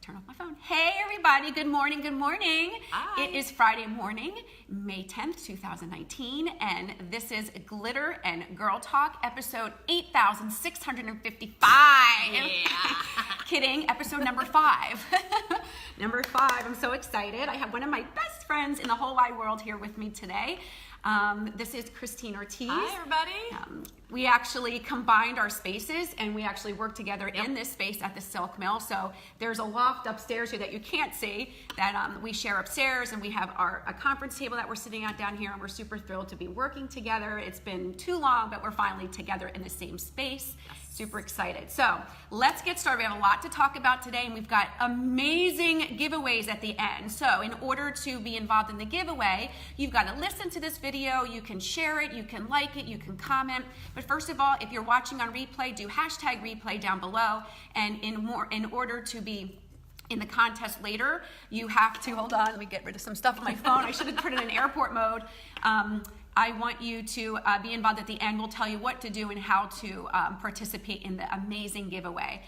turn off my phone. Hey everybody, good morning, good morning. Hi. It is Friday morning, May 10th, 2019, and this is Glitter and Girl Talk, episode 8655. Yeah. Kidding, episode number 5. Number 5, I'm so excited. I have one of my best friends in the whole wide world here with me today. This is Kristine Ortiz. Hi, everybody. We actually combined our spaces and we actually worked together in this space at the Silk Mill. So there's a loft upstairs here that you can't see that we share upstairs, and we have a conference table that we're sitting at down here, and we're super thrilled to be working together. It's been too long, but we're finally together in the same space. Yes. Super excited. So let's get started. We have a lot to talk about today, and we've got amazing giveaways at the end. So in order to be involved in the giveaway, you've got to listen to this video. You can share it, you can like it, you can comment. But first of all, if you're watching on replay, do hashtag replay down below. And in order to be in the contest later, you have to, hold on, let me get rid of some stuff on my phone. I should have put it in airport mode. I want you to be involved at the end. We'll tell you what to do and how to participate in the amazing giveaway.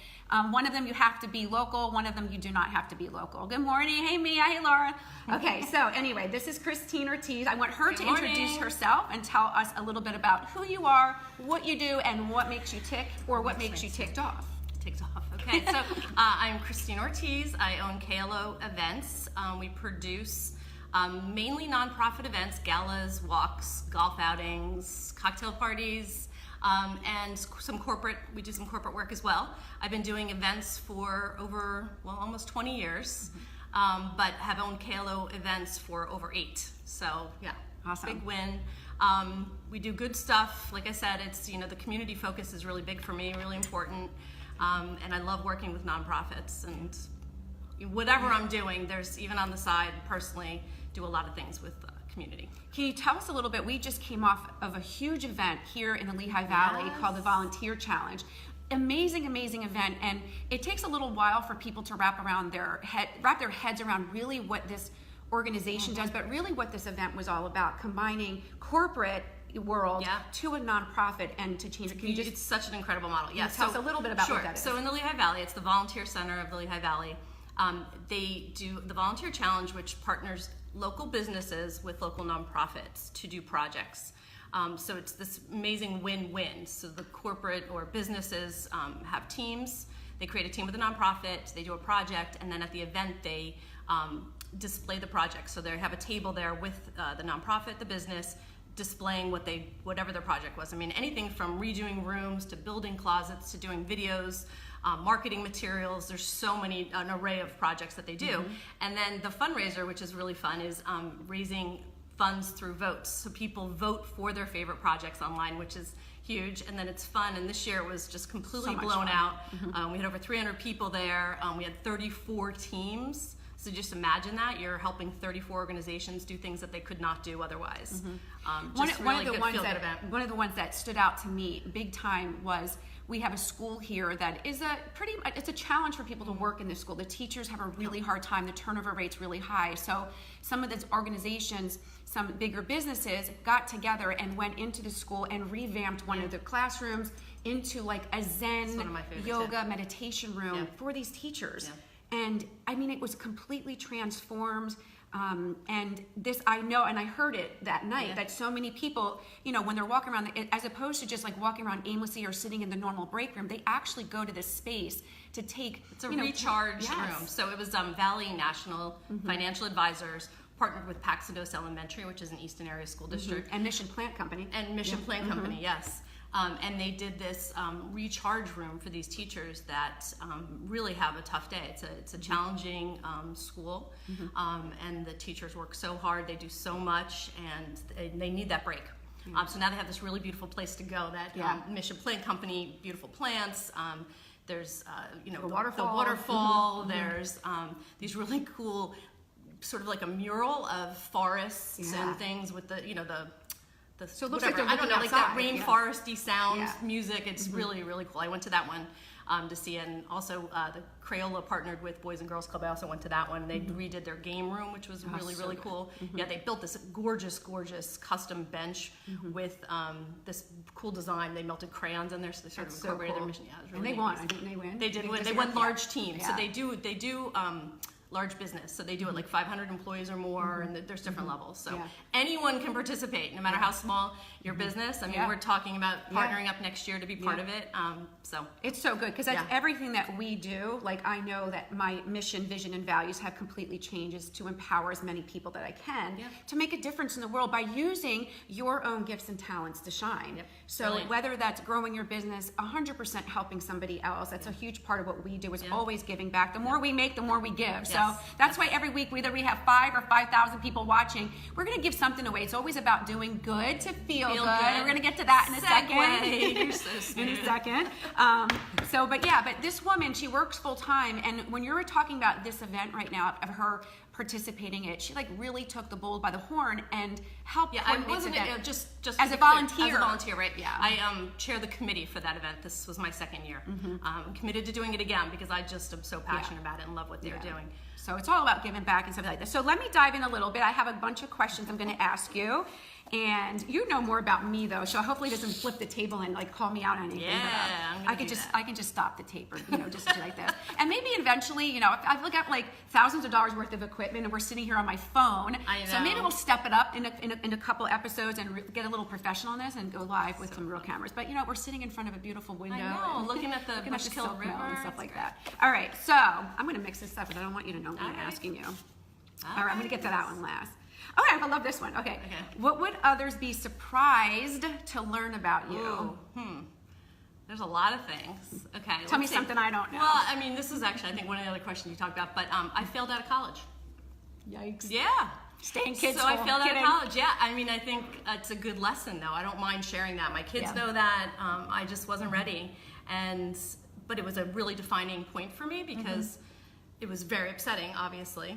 One of them you have to be local, one of them you do not have to be local. Good morning, hey Mia, hey Laura. Okay, so anyway, this is Kristine Ortiz. I want her to introduce herself and tell us a little bit about who you are, what you do, and what makes you tick, or what makes you ticked off. Ticked off, okay. So I'm Kristine Ortiz. I own KLO-Events. We produce mainly nonprofit events, galas, walks, golf outings, cocktail parties, and some corporate, we do some corporate work as well. I've been doing events for over, well, almost 20 years, but have owned KLO events for over 8. So yeah, awesome. Big win. We do good stuff. Like I said, it's, the community focus is really big for me, really important. And I love working with nonprofits, and whatever I'm doing, there's even on the side, personally, do a lot of things with community. Can you tell us a little bit? We just came off of a huge event here in the Lehigh Valley called the Volunteer Challenge. Amazing, amazing event, and it takes a little while for people to wrap their heads around really what this organization does, but really what this event was all about, combining corporate world to a nonprofit and to change it. Can you just, it's such an incredible model. Yeah, tell us a little bit about what that is. So in the Lehigh Valley, it's the Volunteer Center of the Lehigh Valley. They do the Volunteer Challenge, which partners local businesses with local nonprofits to do projects. So it's this amazing win-win. So the corporate or businesses have teams. They create a team with a nonprofit. They do a project, and then at the event they display the project. So they have a table there with the nonprofit, the business, displaying whatever their project was. I mean, anything from redoing rooms to building closets to doing videos, marketing materials. There's an array of projects that they do. And then the fundraiser, which is really fun, is raising funds through votes. So people vote for their favorite projects online, which is huge. And then it's fun. And this year it was just completely blown out. We had over 300 people there. We had 34 teams. So just imagine that you're helping 34 organizations do things that they could not do otherwise. One of the ones that stood out to me big time was we have a school here that is it's a challenge for people to work in this school. The teachers have a really hard time. The turnover rate's really high. So some of these organizations, some bigger businesses got together and went into the school and revamped one of the classrooms into like a Zen yoga meditation room for these teachers. Yeah. And I mean, it was completely transformed. And this, I know, and I heard it that night, that so many people, when they're walking around, as opposed to just like walking around aimlessly or sitting in the normal break room, they actually go to this space to take, it's a recharge room. So it was Valley National Financial Advisors partnered with Paxados Elementary, which is an Easton area school district. And Mission Plant Company. Yes. And they did this recharge room for these teachers that really have a tough day. It's a challenging school, and the teachers work so hard. They do so much, and they need that break. So now they have this really beautiful place to go. That Mission Plant Company, beautiful plants. There's the waterfall. There's these really cool, sort of like a mural of forests and things with the so it looks whatever. like I don't know, outside. Like that rainforesty sound music. It's really, really cool. I went to that one. to see. And also the Crayola partnered with Boys and Girls Club. I also went to that one. They redid their game room, which was really cool. Yeah, they built this gorgeous custom bench with this cool design. They melted crayons in there, so they sort of incorporated their mission. Yeah, it was really and they won. I think they win. They did win. They won large teams. So they do large business. So they do it like 500 employees or more, and there's different levels. So anyone can participate, no matter how small your business. I mean, we're talking about partnering up next year to be part of it. So it's so good because that's everything that we do. Like, I know that my mission, vision, and values have completely changed, is to empower as many people that I can to make a difference in the world by using your own gifts and talents to shine. So whether that's growing your business, 100% helping somebody else, that's a huge part of what we do, is always giving back. The more we make, the more we give. So that's why every week, whether we have 5 or 5,000 people watching, we're going to give something away. It's always about doing good to feel good. And we're going to get to that in a second. You're so smooth. In a second. But this woman, she works full time. And when you're talking about this event right now, of her participating in it, she like really took the bull by the horn and helped. Yeah, I wasn't just as a volunteer. As a volunteer, right? Yeah. I chair the committee for that event. This was my second year. I'm committed to doing it again because I just am so passionate about it and love what they're doing. So it's all about giving back and stuff like that. So let me dive in a little bit. I have a bunch of questions I'm going to ask you. And you know more about me though, so hopefully it doesn't flip the table and like call me out on anything. Yeah, I can just stop the tape, or just do like this. And maybe eventually, if I look at like thousands of dollars worth of equipment and we're sitting here on my phone, so maybe we'll step it up in a couple episodes and get a little professional in this and go live with some real cameras. But we're sitting in front of a beautiful window. I know, looking at the Silk River and stuff like that. All right, so I'm going to mix this up because I don't want you to know what I'm asking you. All right, I'm going to get to that one last. Okay, I love this one. Okay. What would others be surprised to learn about you? There's a lot of things. Okay. Tell me something I don't know. Well, I mean, this is actually, I think, one of the other questions you talked about, but I failed out of college. Yikes. Yeah. Staying kids. So I failed out of college. Yeah. I mean, I think it's a good lesson, though. I don't mind sharing that. My kids know that. I just wasn't ready. But it was a really defining point for me because it was very upsetting, obviously,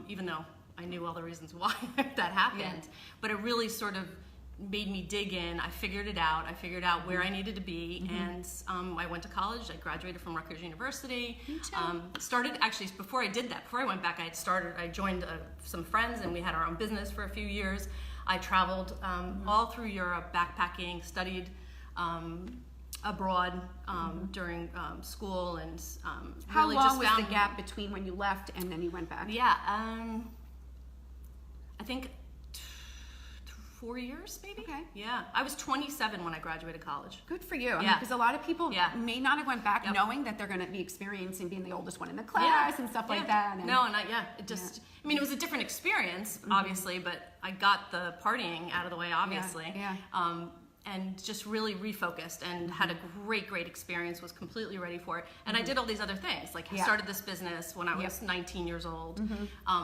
even though I knew all the reasons why that happened, but it really sort of made me dig in. I figured it out. I figured out where I needed to be, and I went to college. I graduated from Rutgers University. Me too. Started, actually, before I did that, before I went back, I joined some friends, and we had our own business for a few years. I traveled all through Europe, backpacking, studied abroad during school, and how really long just was found the gap between when you left and then you went back? Yeah, I think 4 years, maybe. Okay. Yeah, I was 27 when I graduated college. Good for you. Because a lot of people may not have went back knowing that they're going to be experiencing being the oldest one in the class and stuff like that. And It just, I mean, it was a different experience, obviously, but I got the partying out of the way, obviously. And just really refocused and had a great experience, was completely ready for it. And I did all these other things, like I started this business when I was 19 years old,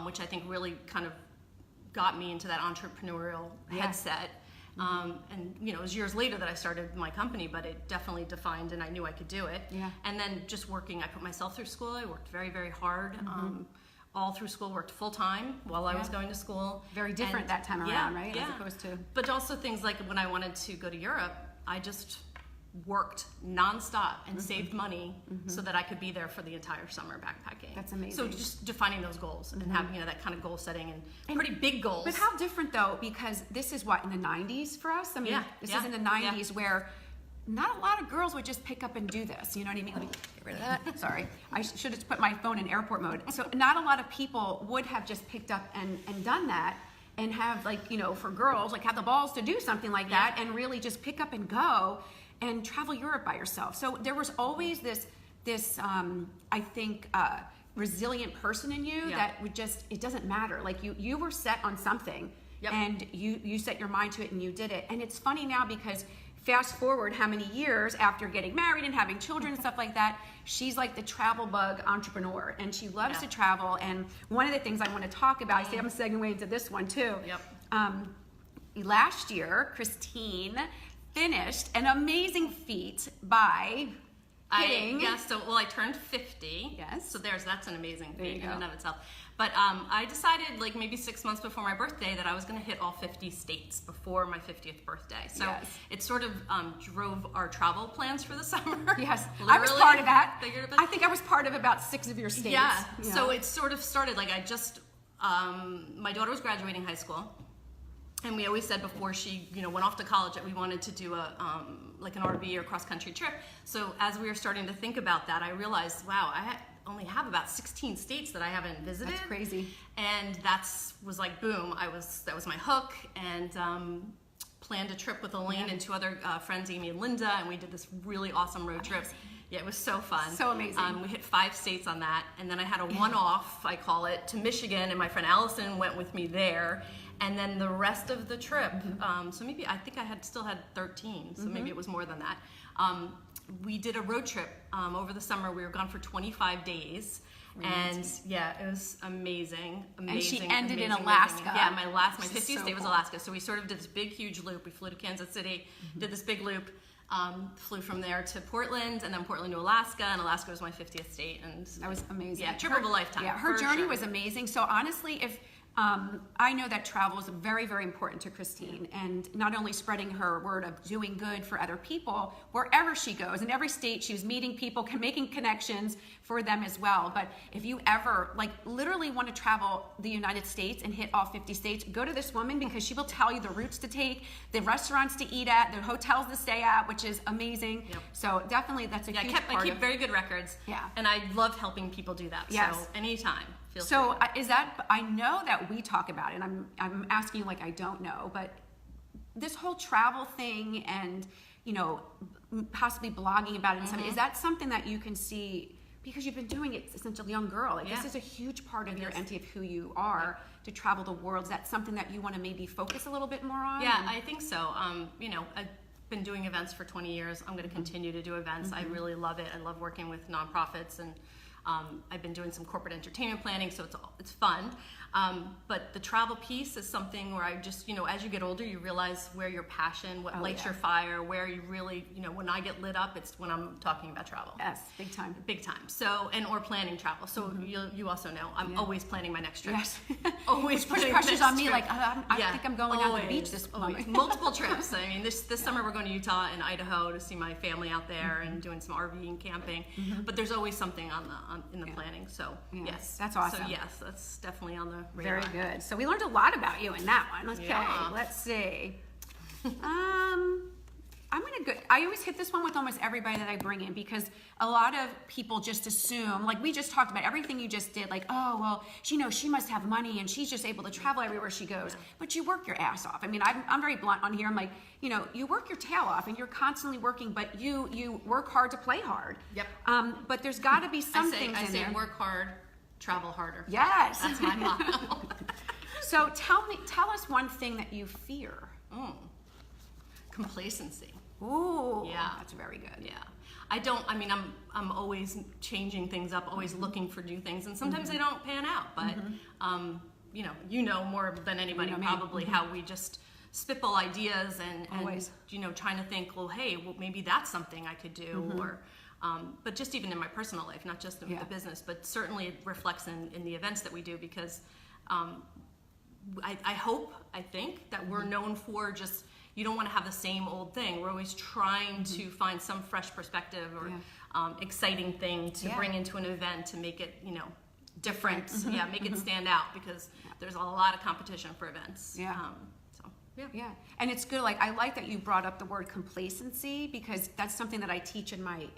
which I think really kind of got me into that entrepreneurial headset. And it was years later that I started my company, but it definitely defined, and I knew I could do it. And then just working, I put myself through school. I worked very hard. All through school, worked full time while I was going to school. Very different that time around, right? As opposed to. But also things like when I wanted to go to Europe, I just worked nonstop and saved money so that I could be there for the entire summer backpacking. That's amazing. So just defining those goals and having that kind of goal setting and pretty big goals. But how different though? Because this is what, in the 90s for us. I mean, this is in the 90s where not a lot of girls would just pick up and do this. You know what I mean? Let me get rid of that. Sorry. I should have put my phone in airport mode. So not a lot of people would have just picked up and done that and have, like, for girls, like, have the balls to do something like that and really just pick up and go and travel Europe by yourself. So there was always this I think, resilient person in you that would just, it doesn't matter. Like, you were set on something and you set your mind to it and you did it. And it's funny now because fast forward how many years after getting married and having children and stuff like that, she's like the travel bug entrepreneur and she loves to travel. And one of the things I want to talk about, I see I'm segueing into this one too. Last year, Kristine finished an amazing feat by hitting. I turned 50. Yes. So that's an amazing There you feat in go. and of itself. But I decided like maybe 6 months before my birthday that I was going to hit all 50 states before my 50th birthday. So Yes. it sort of drove our travel plans for the summer. Yes, I was part of that. Figuratively. I think I was part of about 6 of your states. Yeah. So it sort of started like I just my daughter was graduating high school, and we always said before she went off to college that we wanted to do a like an RV or cross country trip. So as we were starting to think about that, I realized, wow, I only have about 16 states that I haven't visited. That's crazy. And was like boom. That was my hook, and planned a trip with Elaine and 2 other friends, Amy and Linda, and we did this really awesome road trip. Yeah, it was so fun. So amazing. We hit 5 states on that, and then I had a one-off, I call it, to Michigan, and my friend Allison went with me there. And then the rest of the trip, so maybe I think I still had 13, so maybe it was more than that. We did a road trip over the summer. We were gone for 25 days. And yeah, it was amazing. And she ended amazing, in Alaska. Amazing. Yeah, my 50th so state was cool. Alaska. So we sort of did this big, huge loop. We flew to Kansas City, did this big loop, flew from there to Portland, and then Portland to Alaska. And Alaska was my 50th state. And That was amazing. yeah, trip of a lifetime. Yeah, her for journey sure. was amazing. So honestly, if I know that travel is very, very important to Kristine, and not only spreading her word of doing good for other people wherever she goes. In every state, she was meeting people, making connections for them as well. But if you ever, like, literally want to travel the United States and hit all 50 states, go to this woman, because she will tell you the routes to take, the restaurants to eat at, the hotels to stay at, which is amazing. Yep. So definitely, that's a huge part I keep of very good records. Yeah. And I love helping people do that. Yes. So anytime. Feel So free. is that, I know that we talk about it, and I'm asking like I don't know, but this whole travel thing and, possibly blogging about it and something, is that something that you can see, because you've been doing it since a young girl, like this is a huge part of your identity of who you are, to travel the world. Is that something that you want to maybe focus a little bit more on? Yeah, I think so. I've been doing events for 20 years. I'm going to continue to do events. I really love it. I love working with nonprofits, and I've been doing some corporate entertainment planning, so it's fun. But the travel piece is something where I just, as you get older, you realize where your passion, what lights your fire, where you really, when I get lit up, it's when I'm talking about travel. Yes, big time. Big time. So, or planning travel. So you also know I'm always planning my next trip. Yes. Always Push planning my pressures next on me, trip. like I think I'm going on the beach this month. Multiple trips. I mean, this summer we're going to Utah and Idaho to see my family out there and doing some RVing and camping. But there's always something in the planning. So yes, that's awesome. So yes, that's definitely on the radar. Very good. So we learned a lot about you in that one. Okay, let's see. I'm gonna go. I always hit this one with almost everybody that I bring in, because a lot of people just assume, like we just talked about everything you just did, like, oh well, she must have money and she's just able to travel everywhere she goes. But you work your ass off. I mean, I'm very blunt on here. I'm like, you work your tail off and you're constantly working, but you work hard to play hard. Yep. But there's got to be some things I in say there. work hard, travel harder. Yes. That's my motto. So tell us one thing that you fear. Complacency. Ooh, Yeah. that's very good. Yeah. I'm always changing things up, always looking for new things, and sometimes they don't pan out, but you know more than anybody probably how we just spitball ideas and trying to think, well, hey, maybe that's something I could do, or but just even in my personal life, not just in the business, but certainly it reflects in the events that we do, because I think that we're known for just, you don't want to have the same old thing. We're always trying to find some fresh perspective or exciting thing to bring into an event to make it, different. Make it stand out, because there's a lot of competition for events. Yeah, and it's good. Like, I like that you brought up the word complacency, because that's something that I teach in my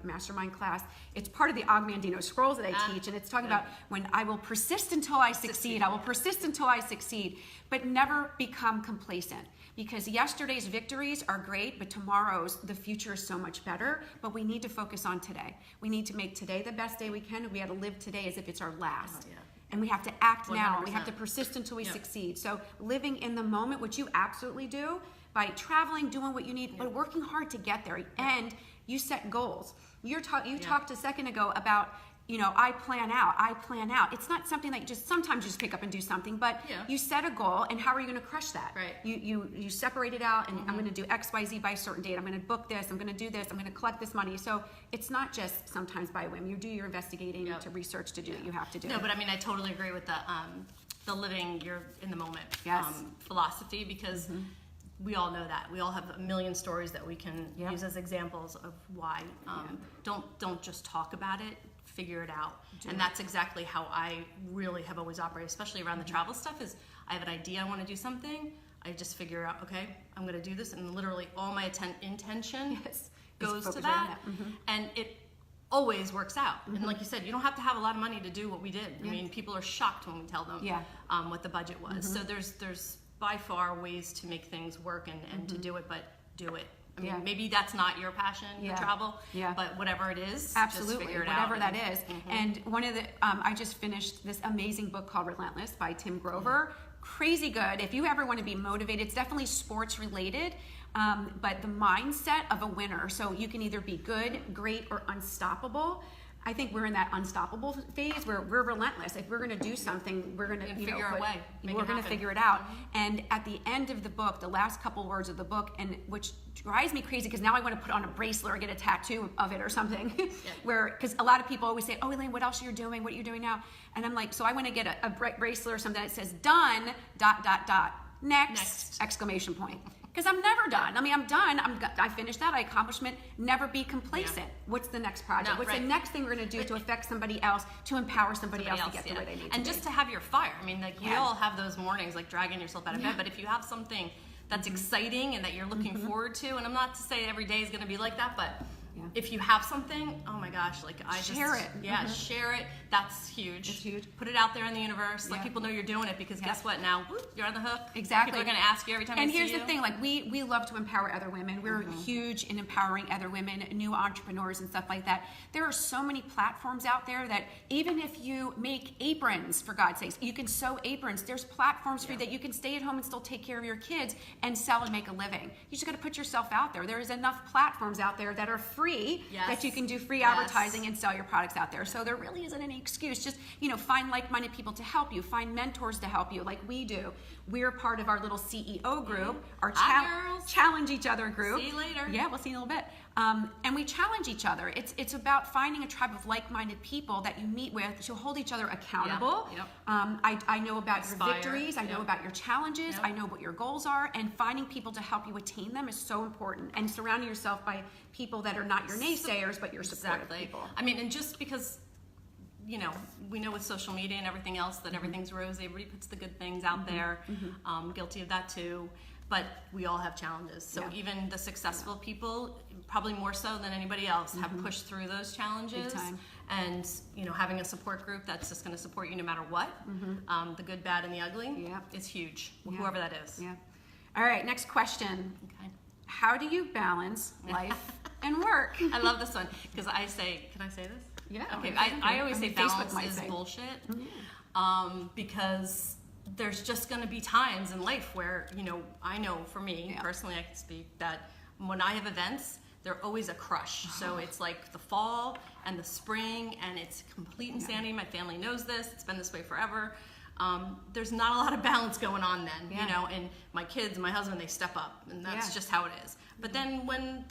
mastermind class. It's part of the Og Mandino scrolls that I teach, and it's talking about when I will persist until I succeed. I will persist until I succeed, but never become complacent. Because yesterday's victories are great, but the future is so much better. But we need to focus on today. We need to make today the best day we can, and we have to live today as if it's our last. And we have to act now. 100%. We have to persist until we succeed. So living in the moment, which you absolutely do by traveling, doing what you need, but working hard to get there. And you set goals. You talked a second ago about I plan out. It's not something that sometimes you just pick up and do something, but you set a goal, and how are you going to crush that? Right. You separate it out, and I'm going to do X, Y, Z by a certain date. I'm going to book this. I'm going to do this. I'm going to collect this money. So it's not just sometimes by whim. You do your investigating to research to do what you have to do. No, but I mean, I totally agree with the living you're in the moment philosophy, because we all know that. We all have a million stories that we can use as examples of why. Don't just talk about it, figure it out. That's exactly how I really have always operated, especially around the travel stuff. Is I have an idea, I want to do something, I just figure out, okay, I'm going to do this, and literally all my intention goes to that, and it always works out. And like you said, you don't have to have a lot of money to do what we did. I mean, people are shocked when we tell them what the budget was. So there's by far ways to make things work and to do it, but do it. I mean, maybe that's not your passion, your travel, but whatever it is, absolutely, just figure it whatever out. that is. And one of the, I just finished this amazing book called Relentless by Tim Grover. Crazy good. If you ever want to be motivated, it's definitely sports related, but the mindset of a winner. So you can either be good, great, or unstoppable. I think we're in that unstoppable phase where we're relentless. If we're going to do something, we're going to figure a way. We're going to figure it out. And at the end of the book, the last couple words of the book, and which drives me crazy because now I want to put on a bracelet or get a tattoo of it or something. Because a lot of people always say, "Oh, Elaine, what else are you doing? What are you doing now?" And I'm like, so I want to get a bracelet or something that says "Done." ... Next! Exclamation point. Because I'm never done. I mean, I'm done. I finished that. I accomplished it. Never be complacent. What's the next project? What's the next thing we're going to do to affect somebody else, to empower somebody else to get to where they need to and be? just to have your fire. I mean, like we all have those mornings, like dragging yourself out of bed. But if you have something that's exciting and that you're looking forward to, and I'm not to say every day is going to be like that, but if you have something, oh my gosh, like share it. Yeah, share it. That's huge. It's huge. Put it out there in the universe. Let people know you're doing it, because guess what? Now you're on the hook. Exactly. People are going to ask you every time they see you. And here's the thing, like we love to empower other women. We're huge in empowering other women, new entrepreneurs and stuff like that. There are so many platforms out there that even if you make aprons, for God's sakes, you can sew aprons. There's platforms for you that you can stay at home and still take care of your kids and sell and make a living. You just got to put yourself out there. There's enough platforms out there that are free that you can do free advertising and sell your products out there. So there really isn't any excuse. Just, find like-minded people to help you, find mentors to help you like we do. We're part of our little CEO group, our challenge each other group. See you later. Yeah, we'll see you in a little bit. And we challenge each other. It's about finding a tribe of like-minded people that you meet with to hold each other accountable. I know about your victories. I know about your challenges. I know what your goals are. And finding people to help you attain them is so important. And surrounding yourself by people that are not your naysayers, but your supportive people. I mean, and just because, we know with social media and everything else that everything's rosy, everybody puts the good things out there. Guilty of that too. But we all have challenges. So even the successful people, probably more so than anybody else, have pushed through those challenges. Big time. And having a support group that's just going to support you no matter what, the good, bad, and the ugly, is huge. Whoever that is. Yeah. All right. Next question. Okay. How do you balance life and work? I love this one because I say, can I say this? Yeah. Okay. I always say balance is bullshit because there's just going to be times in life where, I know for me personally, I can speak that when I have events, they're always a crush. So it's like the fall and the spring, and it's complete insanity. My family knows this. It's been this way forever. There's not a lot of balance going on then, and my kids and my husband, they step up, and that's just how it is. But then when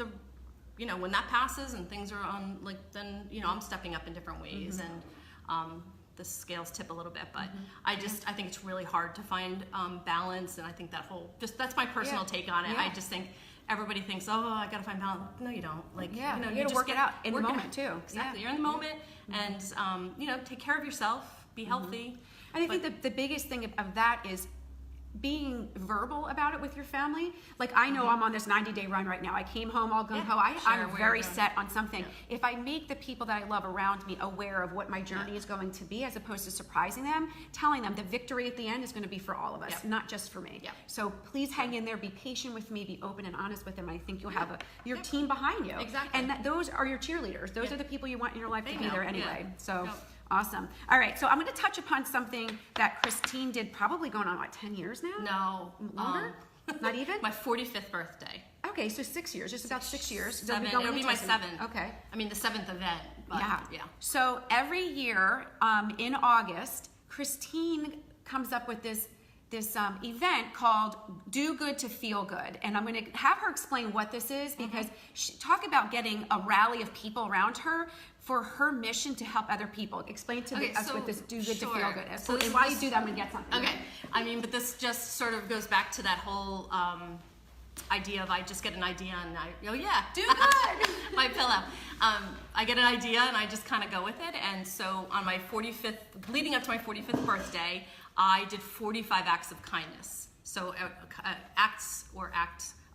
when that passes and things are on, then, I'm stepping up in different ways, and the scales tip a little bit, but I think it's really hard to find balance, and I think that's my personal take on it. I just think everybody thinks, oh, I gotta find balance. No, you don't. You gotta work it out in the moment too. Exactly, you're in the moment, and take care of yourself, be healthy. And I think the biggest thing of that is being verbal about it with your family. Like, I know I'm on this 90-day run right now. I came home all gung-ho. I'm very set on something. If I make the people that I love around me aware of what my journey is going to be, as opposed to surprising them, telling them the victory at the end is going to be for all of us, not just for me. So please hang in there, be patient with me, be open and honest with them. I think you'll have your team behind you. Exactly. And those are your cheerleaders. Those are the people you want in your life to be there anyway. So. Awesome. All right, so I'm going to touch upon something that Kristine did probably going on, 10 years now? No. Longer? Not even? My 45th birthday. Okay, so 6 years, just about 6 years. It'll be my 7th. Okay. I mean, the 7th event, But, yeah. So every year in August, Kristine comes up with this event called Do Good to Feel Good. And I'm going to have her explain what this is, because talk about getting a rally of people around her for her mission to help other people. Explain to us what this Do Good to Feel Good is. And while you do that, I'm going to get something. Okay. I mean, but this just sort of goes back to that whole idea of I just get an idea and I go, yeah, do good. My pillow. I get an idea and I just kind of go with it. And so on my 45th, leading up to my 45th birthday, I did 45 acts of kindness. So acts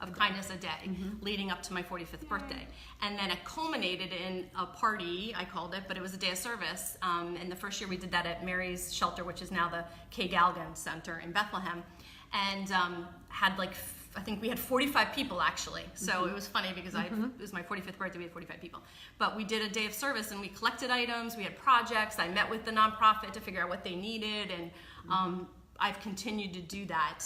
of kindness a day leading up to my 45th birthday. And then it culminated in a party, I called it, but it was a day of service. And the first year we did that at Mary's Shelter, which is now the KLO Center in Bethlehem. And had I think we had 45 people actually. So it was funny because it was my 45th birthday, we had 45 people. But we did a day of service and we collected items, we had projects, I met with the nonprofit to figure out what they needed, and I've continued to do that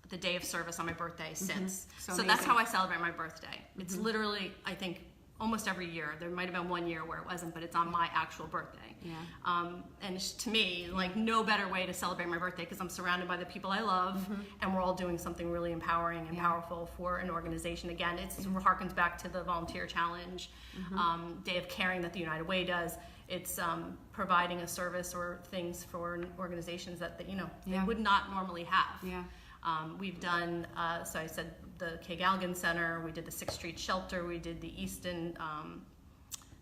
the day of service on my birthday since. So that's how I celebrate my birthday. It's literally, I think, almost every year. There might have been one year where it wasn't, but it's on my actual birthday. Yeah. And to me, like, no better way to celebrate my birthday, because I'm surrounded by the people I love, and we're all doing something really empowering and powerful for an organization. Again, it harkens back to the volunteer challenge, Day of Caring that the United Way does. It's providing a service or things for organizations that they would not normally have. Yeah. We've done, so I said the K. Galgan Center, we did the 6th Street Shelter, we did the Easton,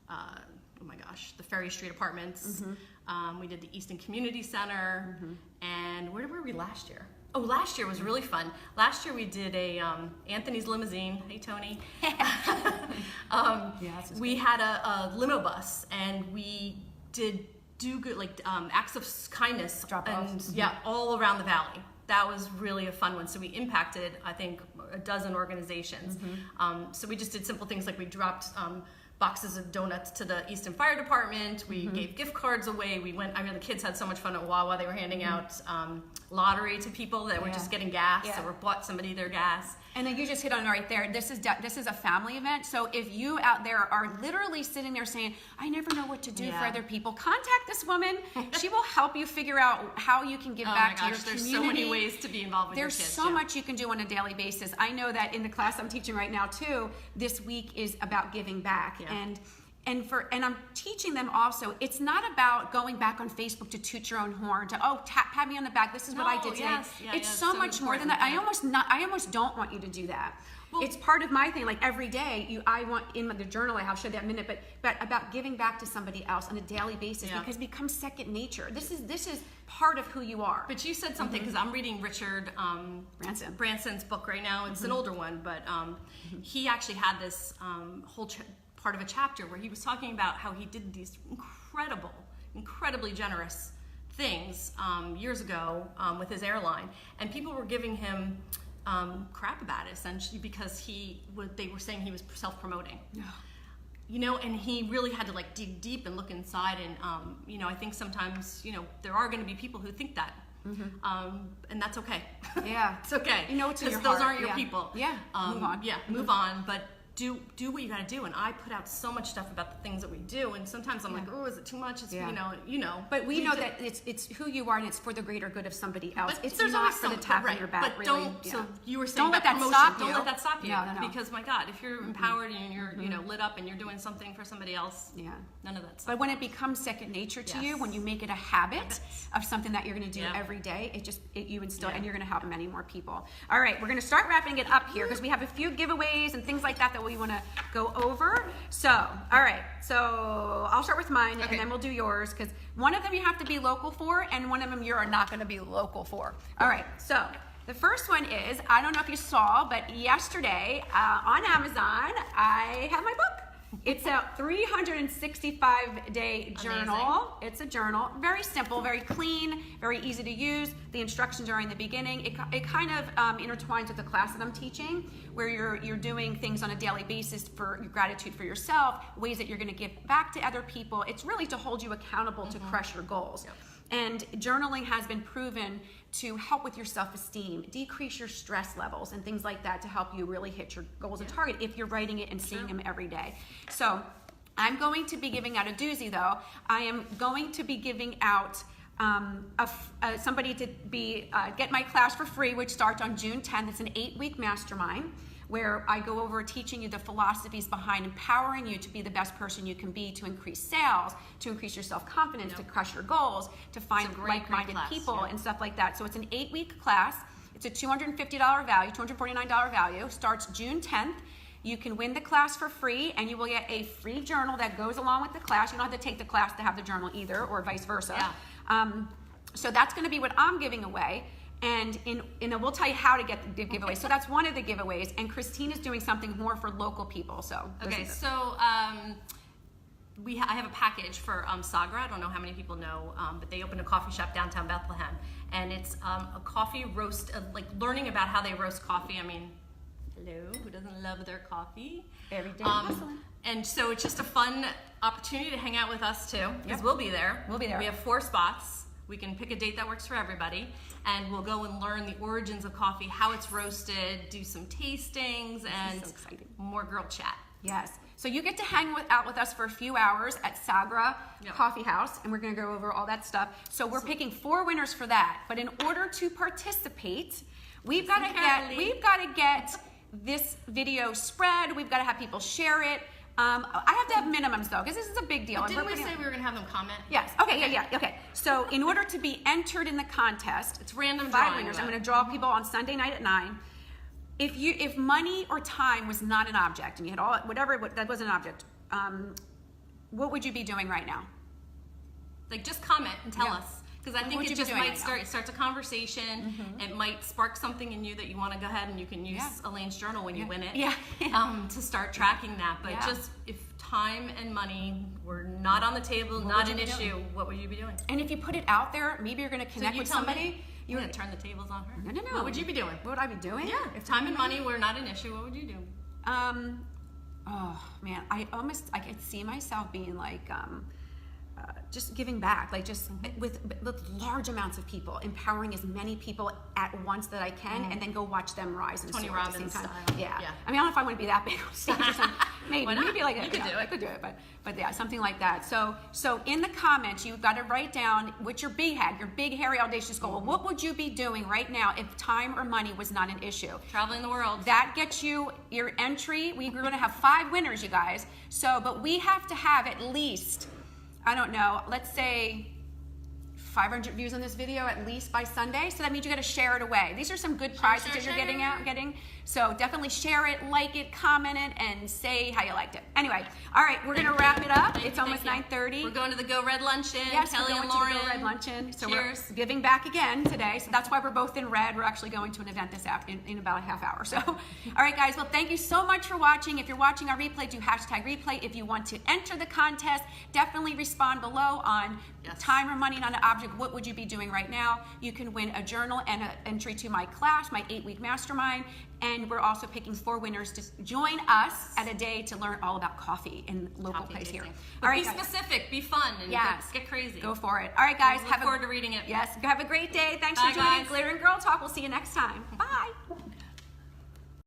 the Ferry Street Apartments, we did the Easton Community Center, and where were we last year? Oh, last year was really fun. Last year we did a Anthony's Limousine. Hey, Tony. We had a limo bus, and we did do good, acts of kindness, all around the valley. That was really a fun one. So we impacted, I think, a dozen organizations. So we just did simple things like we dropped boxes of donuts to the Easton Fire Department. We gave gift cards away. The kids had so much fun at Wawa. They were handing out lottery to people that were just getting gas, or bought somebody their gas. And then you just hit on it right there. This is a family event. So if you out there are literally sitting there saying, I never know what to do for other people, contact this woman. She will help you figure out how you can give back to your community. There's so many ways to be involved with your kids. There's so much you can do on a daily basis. I know that in the class I'm teaching right now too, this week is about giving back. And I'm teaching them also, it's not about going back on Facebook to toot your own horn, to pat me on the back, this is what I did today. It's so much more than that. I almost don't want you to do that. Well, it's part of my thing. Like every day, I want in the journal I have, show that minute, but about giving back to somebody else on a daily basis, because it becomes second nature. This is part of who you are. But you said something, because I'm reading Richard Branson's book right now. It's an older one, but he actually had this whole part of a chapter where he was talking about how he did these incredibly generous things years ago with his airline, and people were giving him crap about it, essentially, because they were saying he was self-promoting. And he really had to dig deep and look inside, and I think sometimes there are going to be people who think that. And that's okay. It's okay. It's in your those heart. aren't your people. Move on. Move on, but do what you got to do. And I put out so much stuff about the things that we do, and sometimes I'm like, oh, is it too much? It's But we know that it's who you are, and it's for the greater good of somebody else. But it's not for the tap on your back. But really. So you were saying don't let that promotion. stop you. Don't let that stop you. No. Because my God, if you're empowered and you're lit up and you're doing something for somebody else, none of that stuff. But when it becomes second nature to you, when you make it a habit of something that you're going to do every day, you instill, and you're going to help many more people. All right, we're going to start wrapping it up here, because we have a few giveaways and things like that we want to go over. So, all right, so I'll start with mine, and then we'll do yours, because one of them you have to be local for, and one of them you are not going to be local for. All right, so the first one is, I don't know if you saw, but yesterday on Amazon, I have my book. It's a 365-day journal. Amazing. It's a journal, very simple, very clean, very easy to use. The instructions are in the beginning. It kind of intertwines with the class that I'm teaching, where you're doing things on a daily basis for your gratitude for yourself, ways that you're going to give back to other people. It's really to hold you accountable to crush your goals. And journaling has been proven to help with your self-esteem, decrease your stress levels, and things like that, to help you really hit your goals and target if you're writing it and seeing them every day. So I'm going to be giving out a doozy though. I am going to be giving out somebody to be get my class for free, which starts on June 10th. It's an 8-week mastermind where I go over teaching you the philosophies behind empowering you to be the best person you can be, to increase sales, to increase your self-confidence, to crush your goals, to find like-minded people and stuff like that. So it's an 8-week class. It's a $250 value, $249 value. Starts June 10th. You can win the class for free, and you will get a free journal that goes along with the class. You don't have to take the class to have the journal either, or vice versa. Yeah. So that's going to be what I'm giving away, and we'll tell you how to get the giveaway. So that's one of the giveaways, and Kristine is doing something more for local people. So okay, so I have a package for Sagra. I don't know how many people know, but they opened a coffee shop downtown Bethlehem, and it's a coffee roast, like learning about how they roast coffee. I mean, hello, who doesn't love their coffee? Every day. And so it's just a fun opportunity to hang out with us too, because we'll be there. We'll be there. We have 4 spots. We can pick a date that works for everybody, and we'll go and learn the origins of coffee, how it's roasted, do some tastings, and so exciting. More girl chat. Yes. So you get to hang out with us for a few hours at Sagra Coffee House, and we're going to go over all that stuff. So we're picking 4 winners for that. But in order to participate, we've got to get this video spread. We've got to have people share it. I have to have minimums though, because this is a big deal. But didn't we say we were going to have them comment? Yes. Okay. Yeah. Okay. So in order to be entered in the contest, it's random 5 winners. I'm going to draw people on Sunday night at 9. If money or time was not an object, and you had all that was an object, what would you be doing right now? Like, just comment and tell us. Because I think it just might starts a conversation. It might spark something in you that you want to go ahead and you can use Elaine's journal when you win it to start tracking that. But just if time and money were not on the table, not an issue, what would you be doing? And if you put it out there, maybe you're going to connect with somebody. You're going to turn the tables on her? No. What would you be doing? What would I be doing? Yeah. If time and money were not an issue, what would you do? Oh man, I could see myself being like, just giving back, like just with large amounts of people, empowering as many people at once that I can, and then go watch them rise and soar at the same time. Yeah. I mean, I don't know if I want to be that big on stage or something. Maybe like you could do it. I could do it, but yeah, something like that. So in the comments, you've got to write down what your big hairy audacious goal. What would you be doing right now if time or money was not an issue? Traveling the world. That gets you your entry. We're going to have 5 winners, you guys. So, but we have to have at least, I don't know, let's say 500 views on this video at least by Sunday. So that means you got to share it away. These are some good prizes that you're getting. So definitely share it, like it, comment it, and say how you liked it. Anyway, all right, we're going to wrap it up. It's almost 9:30. We're going to the Go Red Luncheon. Yes, Kelly we're going and Lauren. to the Go Red Luncheon. So cheers. We're giving back again today. So that's why we're both in red. We're actually going to an event this in about a half hour. So, all right, guys. Well, thank you so much for watching. If you're watching our replay, do #replay. If you want to enter the contest, definitely respond below on time or money, not an object. What would you be doing right now? You can win a journal and an entry to my class, my 8-week mastermind. And we're also picking 4 winners to join us at a day to learn all about coffee in local place here. All right, be specific, be fun, and get crazy. Go for it. All right, guys. Look forward to reading it. Yes. Have a great day. Thanks for joining Glitter and Girl Talk. We'll see you next time. Bye.